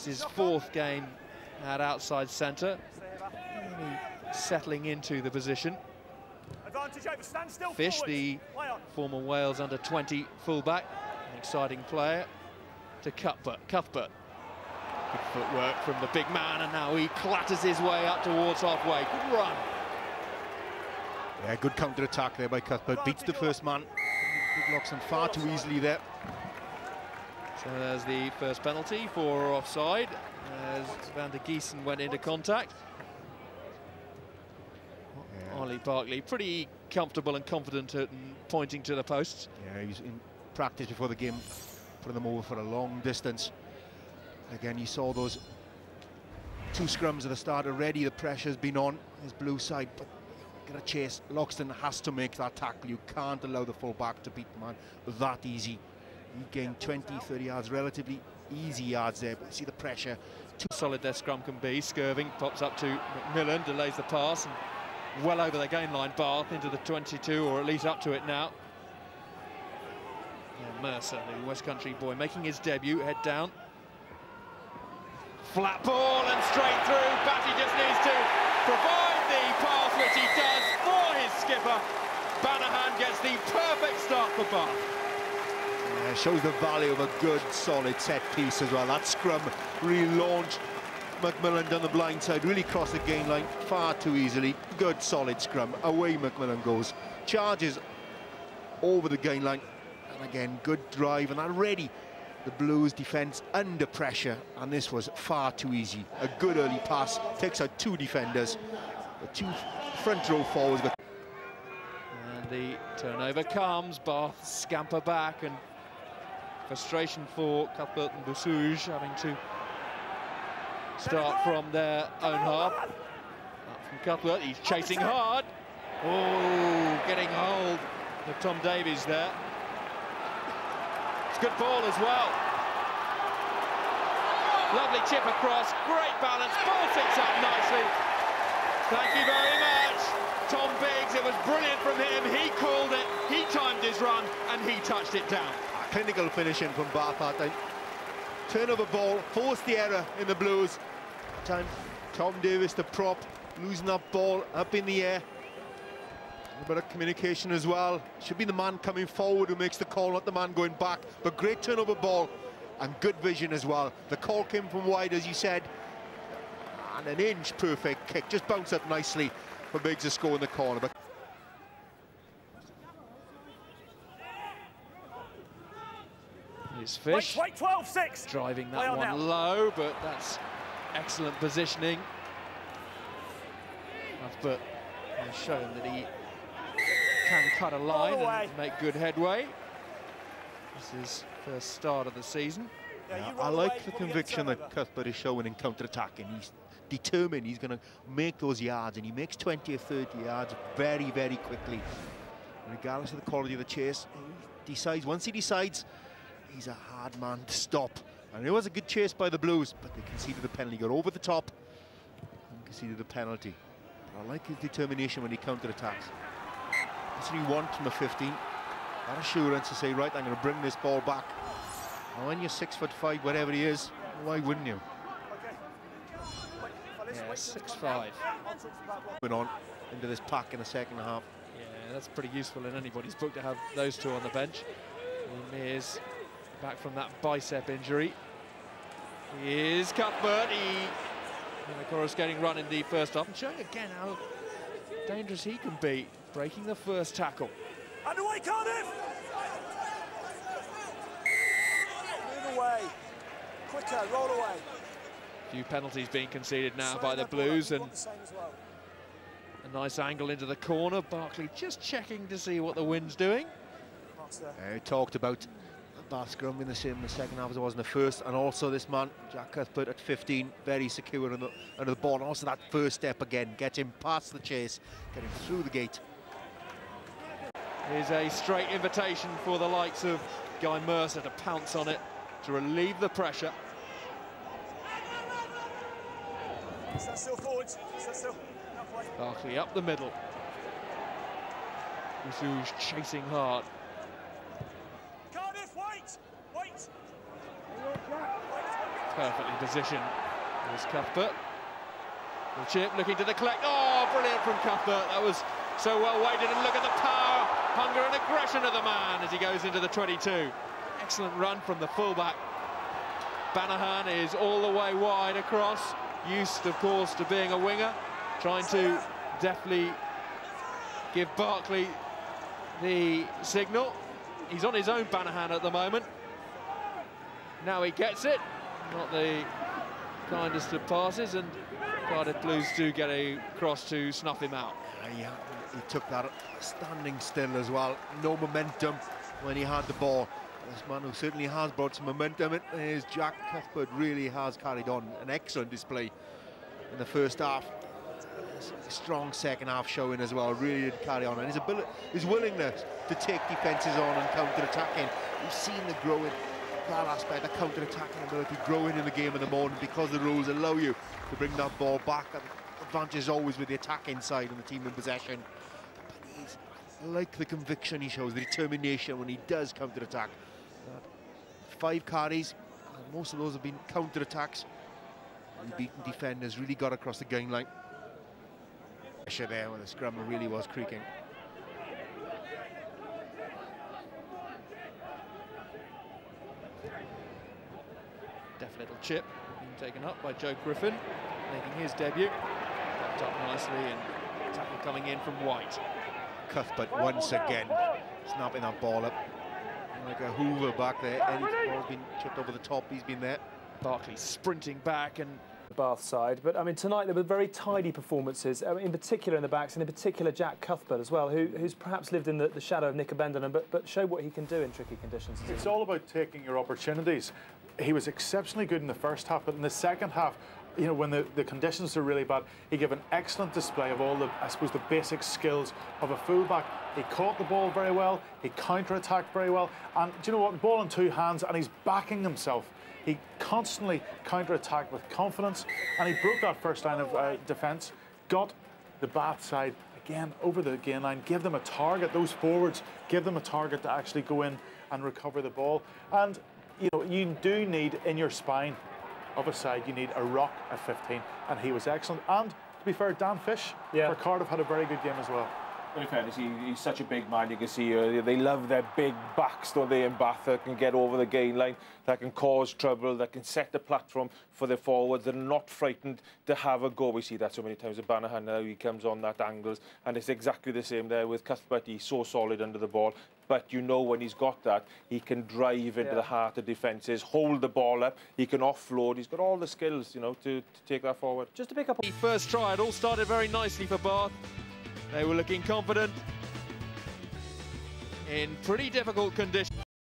It's his fourth game at outside centre. Really settling into the position. Fish, the former Wales under-20 fullback, an exciting player, to Cuthbert. Good footwork from the big man, and now he clatters his way up towards halfway. Good run. Yeah, good counter-attack there by Cuthbert. Beats the first man. He blocks him far too easily there. So there's the first penalty for offside, as Van der Giesen went into contact. Yeah. Ollie Barkley pretty comfortable and confident at pointing to the posts. Yeah, he was in practice before the game, putting them over for a long distance. Again, you saw those two scrums at the start already. The pressure's been on his blue side, but get a chase. Loxton has to make that tackle. You can't allow the full-back to beat the man that easy. He gained 20, 30 yards, relatively easy yards there, but you see the pressure. Too solid their scrum can be. Skirving pops up to McMillan, delays the pass, and well over the gain line. Bath into the 22, or at least up to it now. Yeah, Mercer, the West Country boy, making his debut, head down. Flat ball and straight through. Batty just needs to provide the pass, which he does for his skipper. Banahan gets the perfect start for Bath. Yeah, shows the value of a good, solid set piece as well. That scrum really launched McMillan down the blind side, really crossed the gain line far too easily. Good, solid scrum. Away McMillan goes. Charges over the gain line. And again, good drive, and that ready the Blues defence under pressure, and this was far too easy. A good early pass, takes out two defenders. The two front row forwards. And the turnover comes, Bath scamper back, and frustration for Cuthbert and Boussouge having to start from their own half. Up from Cuthbert, he's chasing hard. Oh, getting hold of Tom Davies there. It's good ball as well. Lovely chip across, great balance, ball sits up nicely. Thank you very much, Tom Biggs. It was brilliant from him. He called it, he timed his run, and he touched it down. Clinical finishing from Bath that time. Turnover ball, forced the error in the Blues. Time Tom Davies, the prop, losing that ball up in the air. A bit of communication as well. Should be the man coming forward who makes the call, not the man going back. But great turnover ball and good vision as well. The call came from wide, as you said, and an inch perfect kick. Just bounced up nicely for Biggs to score in the corner. But here's Fish. Wait, 12-6. Driving that one low, but that's excellent positioning. But has shown that he can cut a line and make good headway. This is first start of the season. Yeah, I like the conviction that Cuthbert is showing in counter-attacking. He's determined he's going to make those yards, and he makes 20 or 30 yards very, very quickly. Regardless of the quality of the chase, he decides, once he decides, he's a hard man to stop. And it was a good chase by the Blues, but they conceded the penalty. Got over the top and conceded the penalty. I like his determination when he counter-attacks. That's what you want from a 15. That assurance to say, right, I'm going to bring this ball back. And when you're 6'5", whatever he is, why wouldn't you? Yeah, 6'5". Moving on into this pack in the second half. Yeah, that's pretty useful in anybody's book to have those two on the bench. Mears back from that bicep injury. Here's Cuthbert. And a coruscating run in the first half, and showing again how dangerous he can be, breaking the first tackle. Underway, Cardiff! Move away. Quicker, roll away. A few penalties being conceded now by the Blues, and a nice angle into the corner. Barkley just checking to see what the wind's doing. He talked about Bath scrum in the same in the second half as it was in the first, and also this man, Jack Cuthbert, at 15, very secure under the ball. And also that first step again, get him past the chase, get him through the gate. Here's a straight invitation for the likes of Guy Mercer to pounce on it, to relieve the pressure. Stand still forwards, stand still. Barkley up the middle. Boussouge chasing hard. Cardiff, wait! Perfectly positioned was Cuthbert. The chip looking to the collect. Oh, brilliant from Cuthbert. That was so well weighted, and look at the power, hunger and aggression of the man as he goes into the 22. Excellent run from the fullback. Banahan is all the way wide across, used of course to being a winger, trying to definitely give Barkley the signal. He's on his own, Banahan, at the moment. Now he gets it. Not the kindest of passes, and Cardiff Blues do get a cross to snuff him out. Yeah, he took that standing still as well. No momentum when he had the ball. This man who certainly has brought some momentum is Jack Cuthbert. Really has carried on an excellent display in the first half. A strong second half showing as well. Really did carry on, and his willingness to take defences on and counter-attacking. We've seen the growing that aspect, the counter-attacking ability growing in the game in the morning, because the rules allow you to bring that ball back. And the advantage is always with the attacking side and the team in possession. But I like the conviction he shows, the determination when he does counter-attack. 5 carries, and most of those have been counter-attacks. Beaten defenders, really got across the game line. Pressure there when the scrum really was creaking. Deft little chip being taken up by Joe Griffin, making his debut. Popped up nicely, and tackle coming in from White. Cuthbert once again snapping that ball up like a Hoover back there. Eddie's ball's been chipped over the top. He's been there. Barkley sprinting back, and Bath side, but I mean tonight there were very tidy performances, in particular in the backs, and in particular Jack Cuthbert as well, who's perhaps lived in the shadow of Nick Abendanon, but showed what he can do in tricky conditions. It's all about taking your opportunities. He was exceptionally good in the first half, but in the second half, you know, when the conditions are really bad, he gave an excellent display of all the, I suppose, the basic skills of a fullback. He caught the ball very well, he counter-attacked very well, and do you know what, ball in 2 hands, and he's backing himself. He constantly counter-attacked with confidence, and he broke that first line of defence, got the Bath side again over the gain line, give them a target, those forwards, give them a target to actually go in and recover the ball. And you know, you do need in your spine of a side, you need a rock at 15, and he was excellent. And to be fair, Dan Fish for Cardiff had a very good game as well. In fairness, he's such a big man. You can see they love their big backs, don't they, in Bath, that can get over the gain line, that can cause trouble, that can set the platform for the forwards. They're not frightened to have a go. We see that so many times with Banahan now. He comes on that angles, and it's exactly the same there with Cuthbert. He's so solid under the ball. But you know, when he's got that, he can drive into the heart of defences, hold the ball up, he can offload. He's got all the skills, you know, to take that forward. Just to pick up the first try, it all started very nicely for Bath. They were looking confident in pretty difficult conditions.